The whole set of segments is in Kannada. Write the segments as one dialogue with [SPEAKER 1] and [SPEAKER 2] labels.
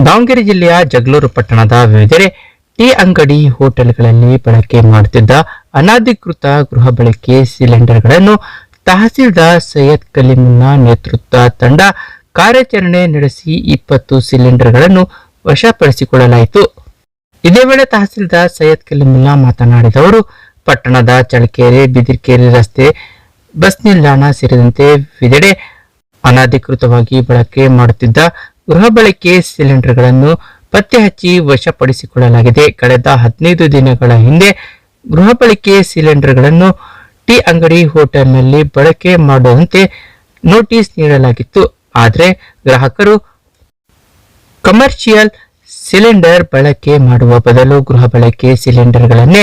[SPEAKER 1] ದಾವಣಗೆರೆ ಜಿಲ್ಲೆಯ ಜಗಳೂರು ಪಟ್ಟಣದ ವಿವಿಧೆಡೆ ಟೀ ಅಂಗಡಿ, ಹೋಟೆಲ್ಗಳಲ್ಲಿ ಬಳಕೆ ಮಾಡುತ್ತಿದ್ದ ಅನಧಿಕೃತ ಗೃಹ ಬಳಕೆ ಸಿಲಿಂಡರ್ಗಳನ್ನು ತಹಸೀಲ್ದಾರ್ ಸೈಯದ್ ಕಲೀಮುಲ್ಲಾ ನೇತೃತ್ವ ತಂಡ ಕಾರ್ಯಾಚರಣೆ ನಡೆಸಿ 20 ಸಿಲಿಂಡರ್ಗಳನ್ನು ವಶಪಡಿಸಿಕೊಳ್ಳಲಾಯಿತು. ಇದೇ ವೇಳೆ ತಹಸೀಲ್ದಾರ್ ಸೈಯದ್ ಕಲೀಮುಲ್ಲಾ ಮಾತನಾಡಿದವರು, ಪಟ್ಟಣದ ಚಳ್ಳಕೆರೆ, ಬಿದಿರ್ಕೆರೆ ರಸ್ತೆ, ಬಸ್ ನಿಲ್ದಾಣ ಸೇರಿದಂತೆ ವಿವಿಧೆಡೆ ಅನಧಿಕೃತವಾಗಿ ಬಳಕೆ ಮಾಡುತ್ತಿದ್ದ ಗೃಹ ಬಳಕೆ ಸಿಲಿಂಡರ್ಗಳನ್ನು ಪತ್ತೆ ಹಚ್ಚಿ ವಶಪಡಿಸಿಕೊಳ್ಳಲಾಗಿದೆ. ಕಳೆದ 15 ದಿನಗಳ ಹಿಂದೆ ಗೃಹ ಬಳಕೆ ಸಿಲಿಂಡರ್ಗಳನ್ನು ಟೀ ಅಂಗಡಿ, ಹೋಟೆಲ್ನಲ್ಲಿ ಬಳಕೆ ಮಾಡುವಂತೆ ನೋಟಿಸ್ ನೀಡಲಾಗಿತ್ತು. ಆದರೆ ಗ್ರಾಹಕರು ಕಮರ್ಷಿಯಲ್ ಸಿಲಿಂಡರ್ ಬಳಕೆ ಮಾಡುವ ಬದಲು ಗೃಹ ಬಳಕೆ ಸಿಲಿಂಡರ್ಗಳನ್ನೇ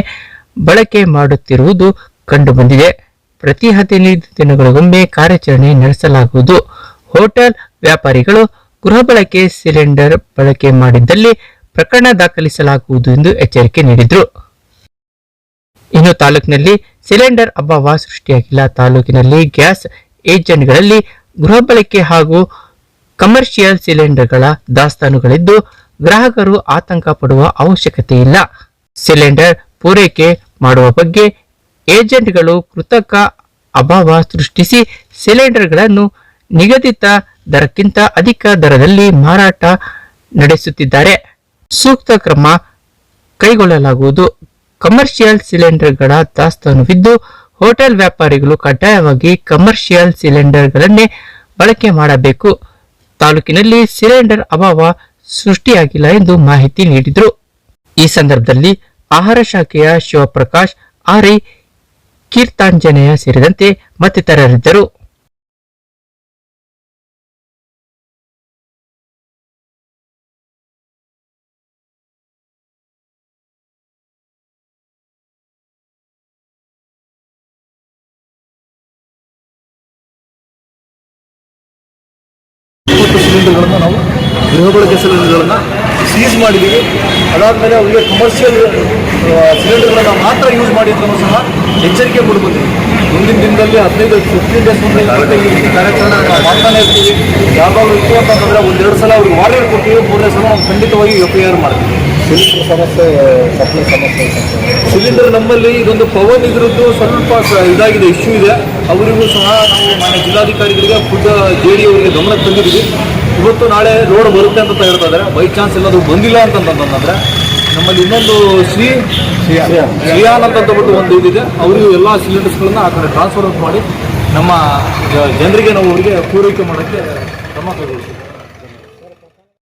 [SPEAKER 1] ಬಳಕೆ ಮಾಡುತ್ತಿರುವುದು ಕಂಡುಬಂದಿದೆ. ಪ್ರತಿ 15 ದಿನಗಳಿಗೊಮ್ಮೆ ಕಾರ್ಯಾಚರಣೆ ನಡೆಸಲಾಗುವುದು. ಹೋಟೆಲ್ ವ್ಯಾಪಾರಿಗಳು ಗೃಹ ಬಳಕೆ ಸಿಲಿಂಡರ್ ಬಳಕೆ ಮಾಡಿದ್ದಲ್ಲಿ ಪ್ರಕರಣ ದಾಖಲಿಸಲಾಗುವುದು ಎಂದು ಎಚ್ಚರಿಕೆ ನೀಡಿದರು. ಇನ್ನು ತಾಲೂಕಿನಲ್ಲಿ ಸಿಲಿಂಡರ್ ಅಭಾವ ಸೃಷ್ಟಿಯಾಗಿಲ್ಲ. ತಾಲೂಕಿನಲ್ಲಿ ಗ್ಯಾಸ್ ಏಜೆಂಟ್ಗಳಲ್ಲಿ ಗೃಹ ಬಳಕೆ ಹಾಗೂ ಕಮರ್ಷಿಯಲ್ ಸಿಲಿಂಡರ್ಗಳ ದಾಸ್ತಾನುಗಳಿದ್ದು ಗ್ರಾಹಕರು ಆತಂಕ ಪಡುವ ಅವಶ್ಯಕತೆ ಇಲ್ಲ. ಸಿಲಿಂಡರ್ ಪೂರೈಕೆ ಮಾಡುವ ಬಗ್ಗೆ ಏಜೆಂಟ್ಗಳು ಕೃತಕ ಅಭಾವ ಸೃಷ್ಟಿಸಿ ಸಿಲಿಂಡರ್ಗಳನ್ನು ನಿಗದಿತ ದರಕ್ಕಿಂತ ಅಧಿಕ ದರದಲ್ಲಿ ಮಾರಾಟ ನಡೆಸುತ್ತಿದ್ದಾರೆ. ಸೂಕ್ತ ಕ್ರಮ ಕೈಗೊಳ್ಳಲಾಗುವುದು. ಕಮರ್ಷಿಯಲ್ ಸಿಲಿಂಡರ್ಗಳ ದಾಸ್ತಾನುವಿದ್ದು ಹೋಟೆಲ್ ವ್ಯಾಪಾರಿಗಳು ಕಡ್ಡಾಯವಾಗಿ ಕಮರ್ಷಿಯಲ್ ಸಿಲಿಂಡರ್ಗಳನ್ನೇ ಬಳಕೆ ಮಾಡಬೇಕು. ತಾಲೂಕಿನಲ್ಲಿ ಸಿಲಿಂಡರ್ ಅಭಾವ ಸೃಷ್ಟಿಯಾಗಿಲ್ಲ ಎಂದು ಮಾಹಿತಿ ನೀಡಿದರು. ಈ ಸಂದರ್ಭದಲ್ಲಿ ಆಹಾರ ಶಾಖೆಯ ಶಿವಪ್ರಕಾಶ್, ಆರ್ಐ ಕೀರ್ತಾಂಜನೇಯ ಸೇರಿದಂತೆ ಮತ್ತಿತರರಿದ್ದರು.
[SPEAKER 2] ಸಿಲಿಂಡರ್ಗಳನ್ನು ನಾವು ಗೃಹ ಬಳಕೆ ಸಿಲಿಂಡರ್ಗಳನ್ನು ಸೀಸ್ ಮಾಡಿದ್ದೀವಿ. ಅದಾದಮೇಲೆ ಅವರಿಗೆ ಕಮರ್ಷಿಯಲ್ ಸಿಲಿಂಡರ್ಗಳನ್ನು ಮಾತ್ರ ಯೂಸ್ ಮಾಡಿ ಅಂತಲೂ ಸಹ ಎಚ್ಚರಿಕೆ ಕೊಡ್ಬಂದಿದೆ. ಮುಂದಿನ ದಿನದಲ್ಲಿ 15 ಡೇಸ್ ಮುಂದೆ ಈ ರೀತಿ ಕಾರ್ಯಾಚರಣೆ ನಾವು ಮಾಡ್ತಾನೆ ಇರ್ತೀವಿ. ಯಾವಾಗಲೂ ಇತ್ತು ಅಂತಂದರೆ 1-2 ಸಲ ಅವ್ರಿಗೆ ವಾರ್ನಿಂಗ್ ಕೊಡ್ತೀವಿ, 3ನೇ ಸಲ ನಾವು ಖಂಡಿತವಾಗಿ FIR ಮಾಡ್ತೀವಿ. ಸಿಲಿಂಡರ್ ಸಮಸ್ಯೆ, ಸಪ್ಲೈ ಸಮಸ್ಯೆ, ಸಿಲಿಂಡರ್ ನಮ್ಮಲ್ಲಿ ಇದೊಂದು ಪವನ್ ಇದ್ರದ್ದು ಸ್ವಲ್ಪ ಇದಾಗಿದೆ, ಇಶ್ಯೂ ಇದೆ. ಅವರಿಗೂ ಸಹ ನಾವು ಮಾನ್ಯ ಜಿಲ್ಲಾಧಿಕಾರಿಗಳಿಗೆ ಖುದ್ದು JD ಅವರಿಗೆ ಗಮನಕ್ಕೆ ತಂದಿದ್ದೀವಿ. ಇವತ್ತು ನಾಳೆ ರೋಡ್ ಬರುತ್ತೆ ಅಂತ ಹೇಳ್ತಾ ಇದ್ದಾರೆ. ಬೈ ಚಾನ್ಸ್ ಎಲ್ಲಾದರೂ ಬಂದಿಲ್ಲ ಅಂತಂತಂದರೆ ನಮ್ಮಲ್ಲಿ ಇನ್ನೊಂದು ಶ್ರೀಯಾನ್ ಅಂತಂದ್ಬಿಟ್ಟು ಒಂದು ಇದಿದೆ, ಅವರಿಗೂ ಎಲ್ಲ ಸಿಲಿಂಡರ್ಸ್ಗಳನ್ನು ಆ ಕಡೆ ಟ್ರಾನ್ಸ್ಫರ್ ಮಾಡಿ ನಮ್ಮ ಜನರಿಗೆ ನಾವು ಅವರಿಗೆ ಪೂರೈಕೆ ಮಾಡೋಕ್ಕೆ ಕ್ರಮ ಕೈಗೊಳ್ತೀವಿ.